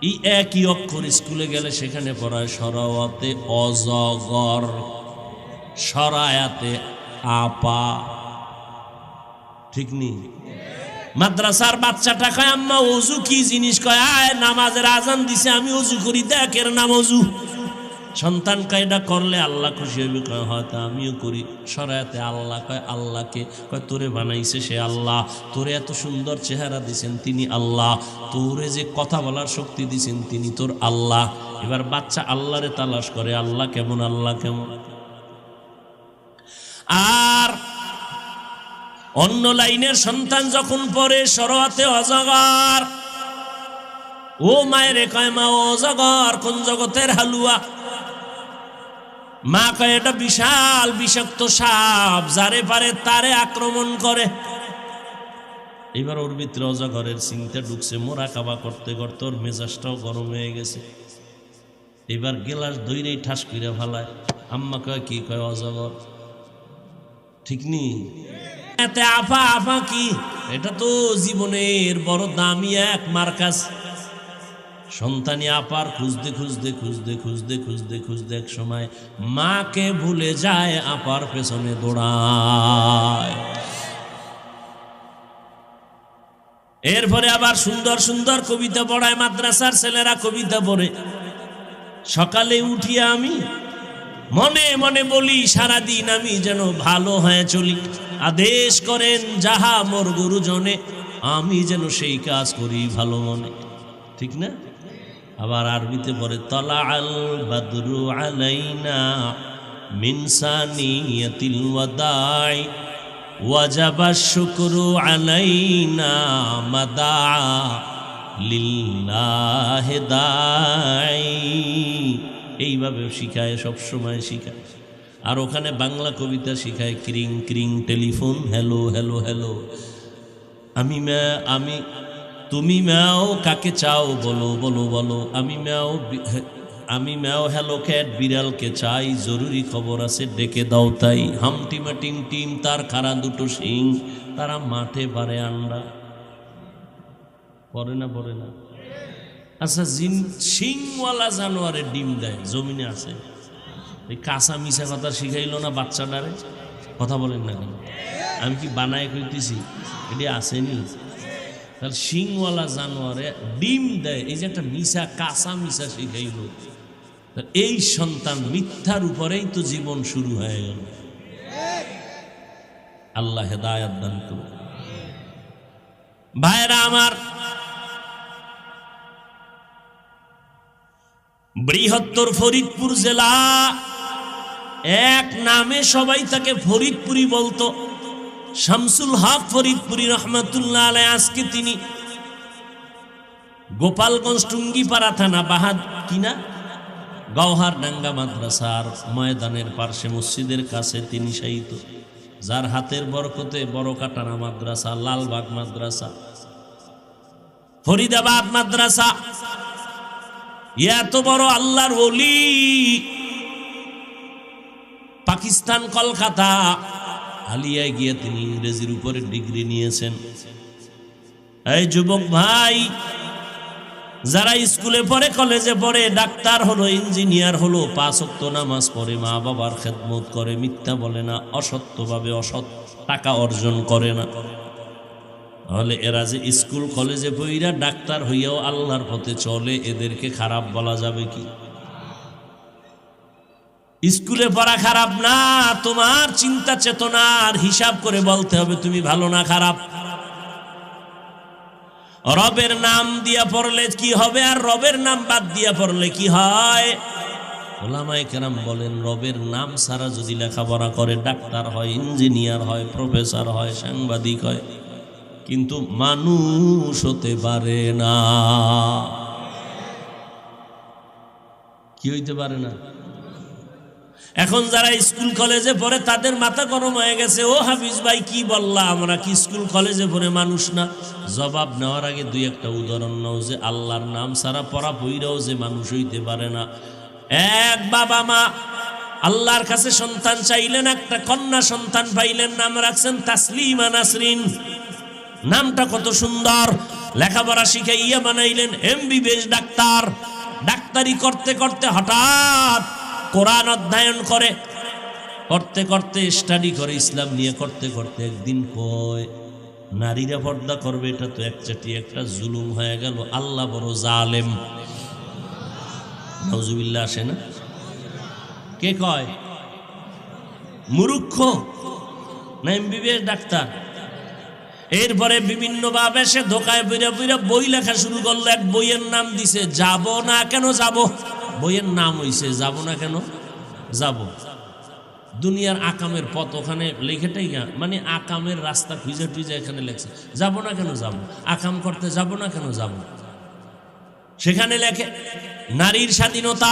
এই একই অক্ষর স্কুলে গেলে সেখানে পড়ায় সরাওয়াতে অজগর, সরায়াতে আপা। ঠিক নেই? মাদ্রাসার বাচ্চাটা কয় আম্মা ওযু কি জিনিস? কয় আয় নামাজের আজান দিছে আমি ওযু করি, দেখ এর নাম ওযু। সন্তান কায়দা করলে আল্লাহ খুশি হইবে। কয় হয়তো আমিও করি। সরায়াতে আল্লাহ, কয় আল্লাহকে? কয় তোরে বানাইছে সে আল্লাহ, তোরে এত সুন্দর চেহারা দিছেন তিনি আল্লাহ, তোরে যে কথা বলার শক্তি দিছেন তিনি তোর আল্লাহ। এবার বাচ্চা আল্লাহরে তালাশ করে, আল্লাহ কেমন, আল্লাহ কেমন। আর অন্য লাইনের সন্তান যখন পড়ে সরোয়াতে অজগর, ও মায়ের কয় মা অজগর কোন জগতের হালুয়া? মা কয় এটা বিশাল বিষাক্ত সাপ, যারে পারে তারে আক্রমণ করে। এবার ওর ভিতরে অজগরের চিন্তা ঢুকছে, মোরাকাবা করতে করতে ওর মেজাজটাও গরম হয়ে গেছে। এবার গেলাস দইরেই ঠাস করে ফেলায়। আম্মা কয় কি? কয় অজগর। ঠিক নেই? এতে আফা, আফা কি? এটা তো জীবনের বড় দামি এক মার্কাস। সন্তানি আপার খুঁজতে খুঁজতে খুঁজতে খুঁজতে খুঁজতে খুঁজতে এক সময় মাকে ভুলে যায়, আপার পেছনে দৌড়ায়। এরপরে আবার সুন্দর সুন্দর কবিতা পড়ায়। মাদ্রাসার ছেলেরা কবিতা পড়ে। সকালে উঠিয়া আমি মনে মনে বলি সারাদিন আমি যেন ভালো হয়ে চলি। আদেশ করেন যাহা মোর গুরুজনে, আমি যেন সেই কাজ করি ভালো মনে। ঠিক না? আবার আরবিতে পড়ে তলা আল বাদরু আলাইনা মিন সানিয়াতিল ওয়াদাই ওয়াজাবা শুকরু আলাইনা মাদা লিল্লাহি দাই। এইভাবে শিখায়, সবসময় শিখায়। আর ওখানে বাংলা কবিতা শিখায়, ক্রিং ক্রিং টেলিফোন, হ্যালো হ্যালো হ্যালো। আমি তুমি ম্যাও কাকে চাও বলো বলো বলো। আমি ম্যাও হ্যালো ক্যাট বিড়ালকে চাই, জরুরি খবর আছে ডেকে দাও তাই। হামটিমা টিম টিম তার খাড়া দুটো শিং, তারা মাঠে পারে আন্ডা। পড়ে না? পড়ে না? আচ্ছা, শিংওয়ালা জানোয়ারের ডিম দেয়, জমিনে আছে। এই কাঁচা মিশা কথা শিখাইলো না বাচ্চাটারে? কথা বলেন না কেন? আমি কি বানায় কইতেছি? এটি আসেনি? তাহলে শিংওয়ালা জানোয়ারে ডিম দেয়, এই যে একটা মিশা, কাঁচা মিশা শিখাইল। এই সন্তান মিথ্যার উপরেই তো জীবন শুরু হয়ে গেল। আল্লাহ হেদায়েত দান করুন। ভাইরা আমার, বৃহত্তর ফরিদপুর জেলা, এক নামে সবাই তাকে ফরিদপুরি বলতো। শামসুল হক ফরিদপুরি রহমাতুল্লাহ আলাইহি, আজকে তিনি গোপালগঞ্জ টুঙ্গিপাড়া থানা গওহারডাঙ্গা মাদ্রাসার ময়দানের পার্শ্বে মসজিদের কাছে তিনি শায়িত, যার হাতের বরকতে বড়কাটানা মাদ্রাসা, লালবাগ মাদ্রাসা, ফরিদাবাদ মাদ্রাসা, এত বড় আল্লাহর ওলি। পাকিস্তান, কলকাতা আলিয়ায় গিয়ে তিনি ইংরেজির উপরে ডিগ্রি নিয়েছেন। এই যুবক ভাই, যারা স্কুলে পড়ে, কলেজে পড়ে, ডাক্তার হলো, ইঞ্জিনিয়ার হলো, 5 ওয়াক্ত নামাজ পড়ে, মা বাবার খেদমত করে, মিথ্যা বলে না, অসত্যভাবে অসৎ টাকা অর্জন করে না, তাহলে এরা যে স্কুল কলেজে পড়িয়া ডাক্তার হইয়াও আল্লাহর পথে চলে, এদেরকে খারাপ বলা যাবে কি? স্কুলে পড়া খারাপ না, তোমার চিন্তা চেতনার হিসাব করে বলতে হবে তুমি ভালো না খারাপ। রবের নাম দিয়া পড়লে কি হবে, আর রবের নাম বাদ দিয়া পড়লে কি হয়? ওলামায়ে কেরাম বলেন, রবের নাম ছাড়া যদি লেখাপড়া করে, ডাক্তার হয়, ইঞ্জিনিয়ার হয়, প্রফেসর হয়, সাংবাদিক হয়, কিন্তু মানুষ হতে পারে না। কি হইতে পারে না? এখন যারা স্কুল কলেজে পড়ে তাদের মাথা গরম হয়ে গেছে, ও হাফিজ ভাই কি বললা, আমরা কি স্কুল কলেজে পড়ে মানুষ না? জবাব নেওয়ার আগে 2-1টা উদাহরণ নাও যে আল্লাহর নাম ছাড়া পড়া বইরাও যে মানুষ হইতে পারে না। এক বাবা মা আল্লাহর কাছে সন্তান চাইলেন, একটা কন্যা সন্তান পাইলেন, নাম রাখছেন তাসলিমা নাসরিন। নামটা কত সুন্দর, লেখাপড়া শিখাইয়া বানাইলেন MBBS ডাক্তার। ডাক্তারি করতে করতে হঠাৎ কোরআন অধ্যয়ন করে, করতে করতে স্টাডি করে, ইসলাম নিয়ে করতে করতে একদিন কয়, নারীরা পর্দা করবে, এটা তো একচাটি একটা জুলুম হয়ে গেল, আল্লাহ বড় জালেম। নাউজুবিল্লাহ আসে না? কে কয়? মূর্খ না MBBS ডাক্তার? এরপরে বিভিন্ন ভাবে সে ধোকায় পইরা পইরা বই লেখা শুরু করলো। এক বইয়ের নাম দিছে যাব না কেন যাব। বইয়ের নাম হইছে যাব না কেন যাব। দুনিয়ার আকামের পথ ওখানে লেখেটাই, মানে আকামের রাস্তা খুঁজে টুইজে এখানে লেখছে, যাব না কেন যাব, আকাম করতে যাব না কেন যাব। সেখানে লেখে নারীর স্বাধীনতা,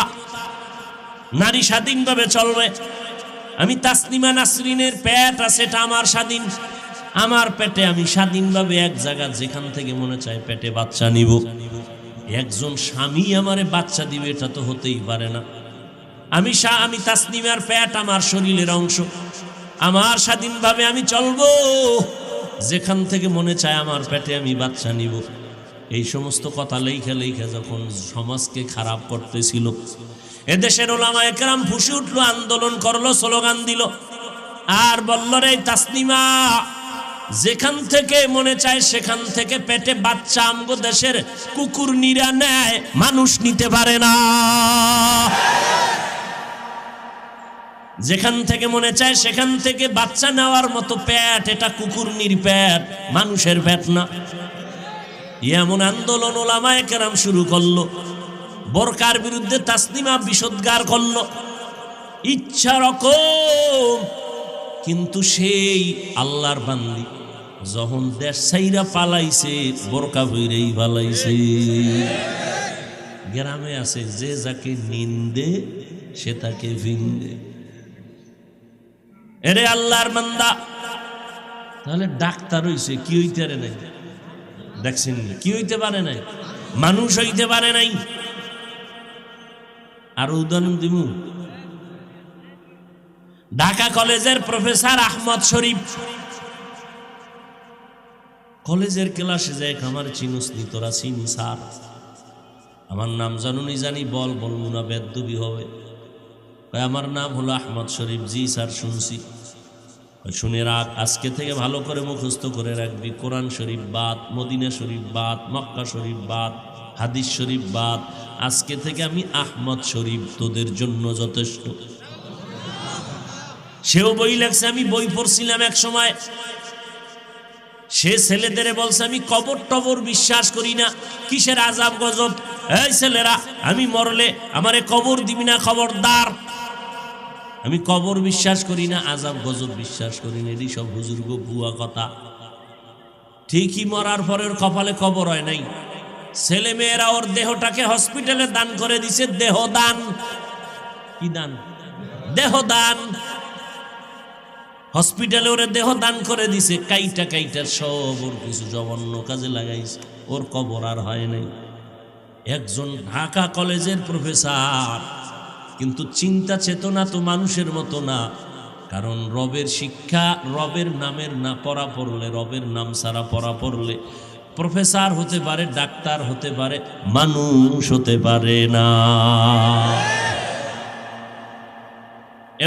নারী স্বাধীনভাবে চলবে। আমি তাসলিমা নাসরিনের পেট আছে, এটা আমার স্বাধীন, আমার পেটে আমি স্বাধীনভাবে এক জায়গা যেখান থেকে মনে চায় পেটে বাচ্চা নিব। একজন স্বামী আমারে বাচ্চা দিবে, এটা তো হতেই পারে না। আমি তাসলিমার পেট আমার শরীরের অংশ, আমার স্বাধীনভাবে আমি চলবো, যেখান থেকে মনে চায় আমার পেটে আমি বাচ্চা নিব। এই সমস্ত কথা লেখা লেখা যখন সমাজকে খারাপ করতেছিল, এদেশের ওলামায়ে কেরাম ফুঁসে উঠলো, আন্দোলন করলো, স্লোগান দিল, আর বলল, রে তাসলিমা, যেখান থেকে মনে চায় সেখান থেকে পেটে বাচ্চা আমগো দেশের কুকুর নিরা নেয়, মানুষ নিতে পারে না। যেখান থেকে মনে চায় সেখান থেকে বাচ্চা নেওয়ার মতো পেট, এটা কুকুরনির পেট, মানুষের পেট না। এমন আন্দোলন ওলামায়ে কেরাম শুরু করলো। বোরকার বিরুদ্ধে তাসলিমা বিষোদ্গার করলো ইচ্ছা রকম, কিন্তু সেই আল্লাহর বান্দি যখন দেশ ছাইরা পালাইছে, বোরকা ভইরেই পালাইছে। গ্রামে আছে, যে যাকে নিন্দে সে তাকে ভিন্দে। এরে আল্লাহর বান্দা, তাহলে ডাক্তার হইছে কি হইতে পারে নাই? দেখছেন কি হইতে পারে নাই? মানুষ হইতে পারে নাই। আর উদাহরণ দিব, ঢাকা কলেজের প্রফেসর আহমদ শরীফ কলেজের ক্লাসে যায়, আমার চিনুস নি? তোরা চিনি স্যার, আমার নাম জানুনি? জানি। বলবো না, বেদবি হবে। আমার নাম হলো আহমদ শরীফ। জি স্যার শুনছি। শুনে রাখ, আজকে থেকে ভালো করে মুখস্থ করে রাখবি, কোরআন শরীফ বাদ, মদিনা শরীফ বাদ, মক্কা শরীফ বাদ, হাদিস শরীফ বাদ। আজকে থেকে আমি আহমদ শরীফ তোদের জন্য যথেষ্ট। সেও বই লেখছে, আমি বই পড়ছিলাম এক সময়। সে ছেলেদের বলছে, আমি কবর টবর বিশ্বাস করি না, কিসের আজাব গজব। এই ছেলেরা, আমি মরলে আমারে কবর দিবি না, খবরদার। আমি কবর বিশ্বাস করি না, আজাব গজব বিশ্বাস করি না, এটি সব হুজুর্গ ভুয়া কথা। ঠিকই মরার পরের কপালে কবর হয় নাই। ছেলে মেয়েরা ওর দেহটাকে হসপিটালে দান করে দিছে। দেহদান। কি দান? দেহদান। হসপিটালে ওরে দেহ দান করে দিছে, কাইটা কাইটা সব ওর কিছু জঘন্য কাজে লাগাইছে, ওর কবর আর হয় নাই। একজন ঢাকা কলেজের প্রফেসর, কিন্তু চিন্তা চেতনা তো মানুষের মতো না। কারণ রবের শিক্ষা, রবের নামের না পড়া পড়লে, রবের নাম ছাড়া পড়া পড়লে প্রফেসর হতে পারে, ডাক্তার হতে পারে, মানুষ হতে পারে না।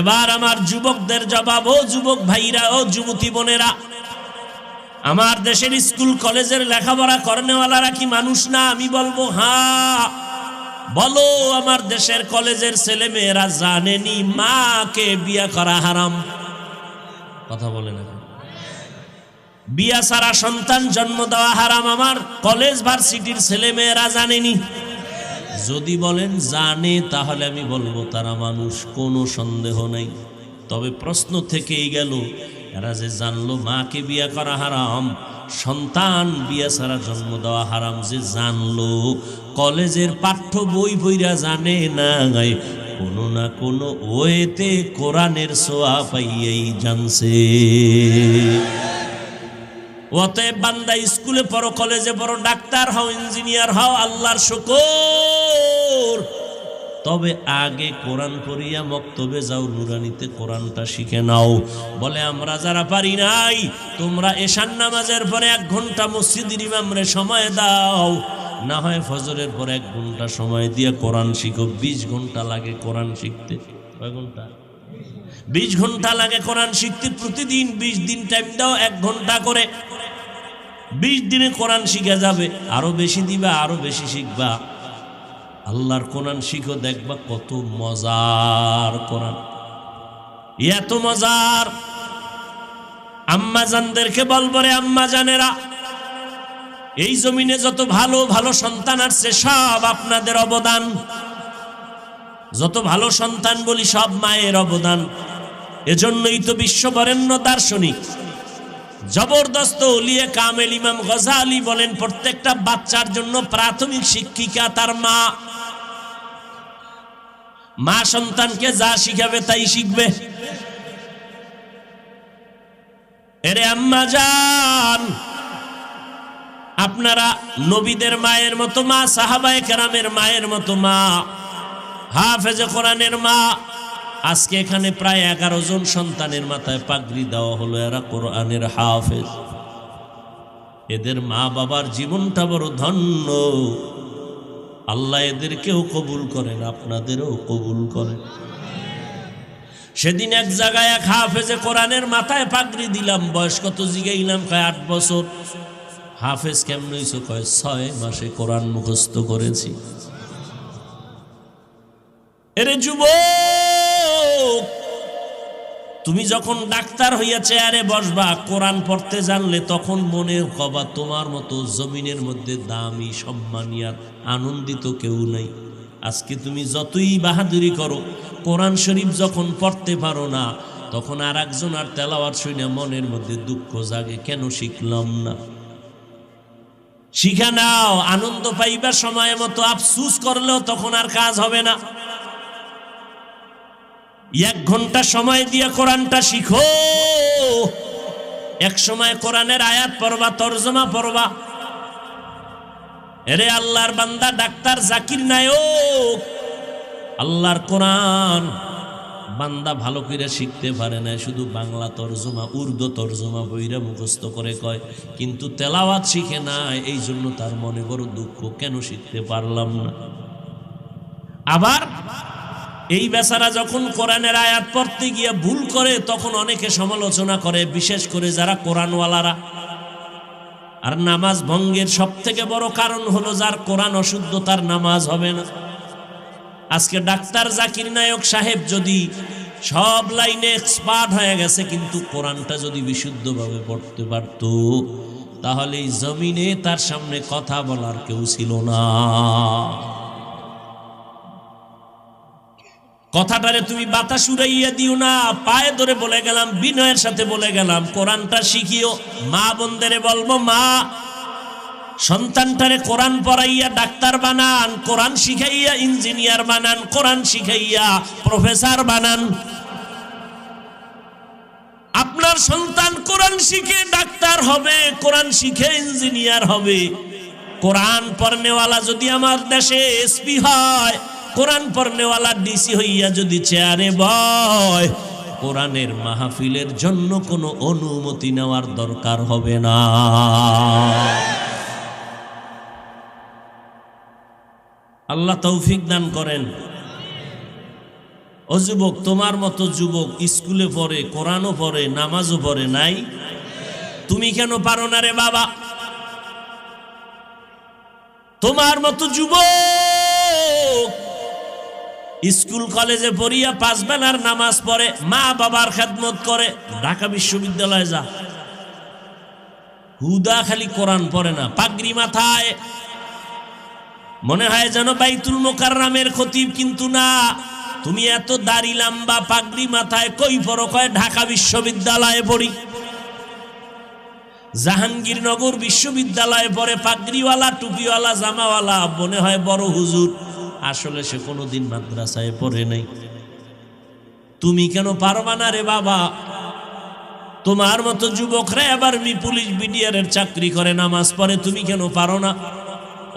এবার আমার যুবকদের জবাব, ও যুবক ভাইরা, ও যুবতী বোনেরা, আমার দেশের স্কুল কলেজের লেখাপড়া করনেওয়ালারা কি মানুষ না? আমি বলবো হ্যাঁ। বলো, আমার দেশের কলেজের ছেলে মেয়েরা জানেনি মাকে বিয়ে করা হারাম? কথা বলে না, বিয়া ছাড়া সন্তান জন্ম দেওয়া হারাম আমার কলেজ ভার্সিটির ছেলে মেয়েরা জানেনি? যদি বলেন জানে, তাহলে আমি বলবো তারা মানুষ, কোনো সন্দেহ নেই। তবে প্রশ্ন থেকেই গেল, এরা যে জানলো মাকে বিয়ে করা হারাম, সন্তান বিয়ে ছাড়া জন্ম দেওয়া হারাম, যে জানলো, কলেজের পাঠ্য বই বইরা জানে না, কোনো না কোনো ওয়েতে কোরআনের ছোঁয়া পাইয়াই জানছে। অতএব বান্দা স্কুলে পড়ো, কলেজে পড়ো, ডাক্তার হও, ইঞ্জিনিয়ার হও, আল্লাহর শুকর, তবে আগে কোরআন পড়িয়া মক্তবে যাও, নুরানিতে কোরআনটা শিখে নাও। বলে আমরা যারা পারি নাই, তোমরা এশার নামাজের পরে 1 ঘন্টা মসজিদের ইমামরে সময় দাও, না হয় ফজরের পরে 1 ঘন্টা সময় দিয়ে কোরআন শিখো। 20 ঘন্টা লাগে কোরআন শিখতে। কয় ঘন্টা? 20 ঘন্টা লাগে কোরআন শিখতে। প্রতিদিন 20 দিন টাইম দাও, 1 ঘন্টা করে। 20 দিনে কোরআন শিখে যাবে। আরো বেশি দিবা, আরো বেশি শিখবা। আল্লাহর কোরআন শিখো, দেখবা কত মজার কোরআন, এত মজার। আম্মা জানদেরকে বলবো, রে আম্মা জানেরা, এই জমিনে যত ভালো ভালো সন্তান আসছে সব আপনাদের অবদান। যত ভালো সন্তান বলি সব মায়ের অবদান। এজন্যই তো বিশ্ববরেণ্য দার্শনিক জবরদস্ত ওলিয়ে কামেল ইমাম গজালি বলেন, প্রত্যেকটা বাচ্চার জন্য প্রাথমিক শিক্ষিকা তার মা। মা সন্তানকে যা শিখাবে তাই শিখবে। এরে আম্মা জান, আপনারা নবীদের মায়ের মতো মা, সাহাবায়ে কেরামের মায়ের মতো মা, হাফেজে কোরআনের মা। আজকে এখানে প্রায় 11 জন সন্তানের মাথায় পাগড়ি দেওয়া হলো, এরা কোরআনের হাফেজ। এদের মা বাবার জীবনটা বড় ধন্য। আল্লাহ এদেরকেও কবুল করেন, আপনাদেরও কবুল করেন। সেদিন এক জায়গায় এক হাফেজে কোরআনের মাথায় পাগড়ি দিলাম। বয়স কত জিগাইলাম? কয় 8 বছর। হাফেজ কেমন হইছো? কয় 6 মাসে কোরআন মুখস্থ করেছি। এরে যুবক, তুমি যখন ডাক্তার হইয়া চেয়ারে বসবা, কোরআন পড়তে জানলে, তখন মনে কবা তোমার মতো জমিনের মধ্যে দামি, সম্মানী আর আনন্দিত কেউ নাই। আজকে তুমি যতই বাহাদুরি করো, কোরআন শরীফ যখন পড়তে পারো না, তখন আর একজন আর তেলাওয়াত শুনে মনের মধ্যে দুঃখ জাগে, কেন শিখলাম না। শিখা নাও, আনন্দ পাইবার সময় মতো আফসুস করলেও তখন আর কাজ হবে না। 1 ঘন্টা সময় দিয়ে কোরআনটা শিখো। এক সময় কোরআনের আয়াত পড়বা, তরজমা পড়বা। এরে আল্লাহর বান্দা ডাক্তার জাকির নায়ক, আল্লাহর কোরআন বান্দা ভালো করে শিখতে পারে না, শুধু বাংলা তরজমা, উর্দু তরজমা বইরা মুখস্থ করে কয়, কিন্তু তেলাওয়াত শিখে না। এই জন্য তার মনে বড় দুঃখ, কেন শিখতে পারলাম না। আবার এই বেচারা যখন কোরআনের আয়াত পড়তে গিয়ে ভুল করে, তখন অনেকে সমালোচনা করে, বিশেষ করে যারা কোরআনওয়ালারা। আর নামাজ ভঙ্গের সব থেকে বড় কারণ হলো, যার কোরআন অশুদ্ধ তার নামাজ হবে না। আজকে ডাক্তার জাকির নায়ক সাহেব যদি সব লাইনে এক্সপার্ট হয়ে গেছে, কিন্তু কোরআনটা যদি বিশুদ্ধভাবে পড়তে পারত, তাহলে এই জমিনে তার সামনে কথা বলার কেউ ছিল না। কথাটারে তুমি বাতাস উড়াইয়া দিও না, পায়ে ধরে বলে গেলাম, বিনয়ের সাথে বলে গেলাম, কোরআনটা শিখিও। মা বোনদেরে বলবো, মা সন্তানটারে কোরআন পড়াইয়া ডাক্তার বানান, কোরআন শিখাইয়া ইঞ্জিনিয়ার বানান, কোরআন শিখাইয়া প্রফেসর বানান। আপনার সন্তান কোরআন শিখে ডাক্তার হবে, কোরআন শিখে ইঞ্জিনিয়ার হবে। কোরআন পড়নেওয়ালা যদি আমার দেশে এসপি হয়, কোরআন পড়নেওয়ালা ডিসি হইয়া যদি চেয়ারে বয়, কোরআনের মাহফিলের জন্য কোনো অনুমতি নেওয়ার দরকার হবে না। আল্লাহ তৌফিক দান করেন। ও যুবক, তোমার মতো যুবক স্কুলে পড়ে, কোরআনও পড়ে, নামাজও পড়ে নাই, তুমি কেন পারো না রে বাবা? তোমার মতো যুবক স্কুল কলেজে পড়িয়া 5 বেলার নামাজ পড়ে, মা বাবার খেদমত করে, ঢাকা বিশ্ববিদ্যালয়ে যা, হুদা খালি কোরআন পড়ে না, পাগড়ি মাথায়, মনে হয় যেন বাইতুল মোকাররমের খতিব, কিন্তু না। তুমি এত দাড়ি লম্বা, পাগড়ি মাথায়, কই পড়ো? কয় ঢাকা বিশ্ববিদ্যালয়ে পড়ি। জাহাঙ্গীরনগর বিশ্ববিদ্যালয়ে পড়ে, পাগড়িওয়ালা, টুপিওয়ালা, জামাওয়ালা, মনে হয় বড় হুজুর, আসলে সে কোনোদিন মাদ্রাসায় পড়ে নাই। তুমি কেন পারবা না রে বাবা? তোমার মতো যুবকরা এবার পুলিশ বিডিআরের চাকরি করে, নামাজ পড়ে, তুমি কেন পারো না?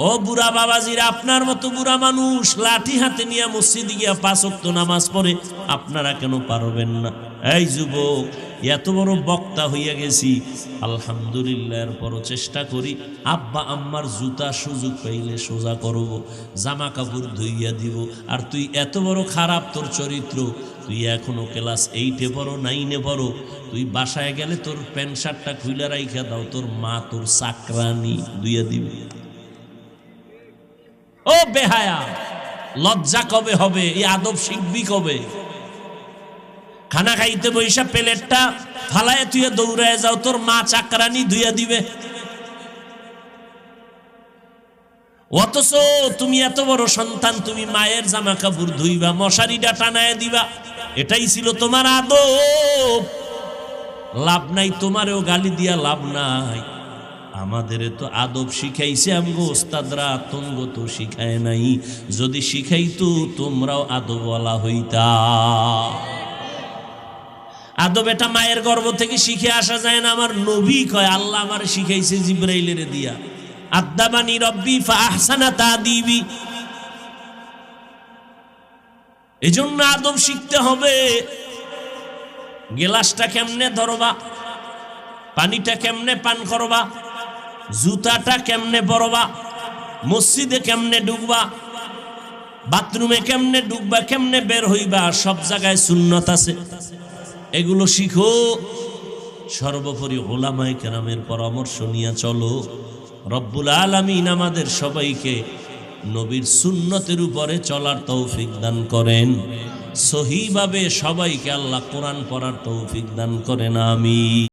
ও বুড়া বাবাজিরা, আপনার মতো বুড়া মানুষ লাঠি হাতে নিয়ে মসজিদে গিয়া 5 ওয়াক্ত নামাজ পড়ে, আপনারা কেন পারবেন না? এই যুবক, এত বড় বক্তা হইয়া গেছি, আলহামদুলিল্লাহ, এরপরও চেষ্টা করি আব্বা আম্মার জুতা সুযোগ পাইলে সোজা করব, জামা কাপড় ধুইয়া দিব। আর তুই এত বড় খারাপ তোর চরিত্র, তুই এখনো ক্লাস 8-এ পড়ো, 9-এ পড়ো, তুই বাসায় গেলে তোর প্যান্ট শার্টটা খুলে রাইখা দাও, তোর মা তোর চাকরানি ধুইয়া দিবে। ও বেহায়া, লজ্জা কবে হবে? এই আদব শিখবি কবে? খানা খাইতে বইসা প্লেটটা ফালায় তুই দৌড়ায় যাও, তোর মা চাকরানি ধুইয়া দিবে। অথচ তুমি এত বড় সন্তান, তুমি মায়ের জামা কাপড় ধুইবা, মশারিটা টানায় দিবা, এটাই ছিল তোমার আদব। লাভ নাই, তোমারেও গালি দিয়া লাভ নাই। আমাদের তো আদব শিখাইছে আমগো ওস্তাদরা, তঙ্গ তো শিখায় নাই। যদি শিখাইতো তোমরাও আদবওয়ালা হইতা। আদব এটা মায়ের গর্ভ থেকে শিখে আসা যায় না। আমার নবী কয়, আল্লাহ আমার শিখাইছে জিবরাইলের দিয়া, আদাবানি রব্বি ফাহসানা তাদিবি। এজন্য আদব শিখতে হবে। গ্লাসটা কেমনে ধরবা, পানিটা কেমনে পান করবা, জুতাটা কেমনে পরবা, মসজিদে কেমনে ঢুকবা, বাথরুমে কেমনে ঢুকবা, কেমনে বের হইবা, সব জায়গায় সুন্নত আছে। এগুলো শিখো। সর্বোপরি উলামায়ে কেরামের পরামর্শ নিয়ে চলো। রব্বুল আলামিন আমাদের সবাইকে নবীর সুন্নতের উপরে চলার তৌফিক দান করেন। সহিভাবে সবাইকে আল্লাহ কোরআন পড়ার তৌফিক দান করেন। আমিন।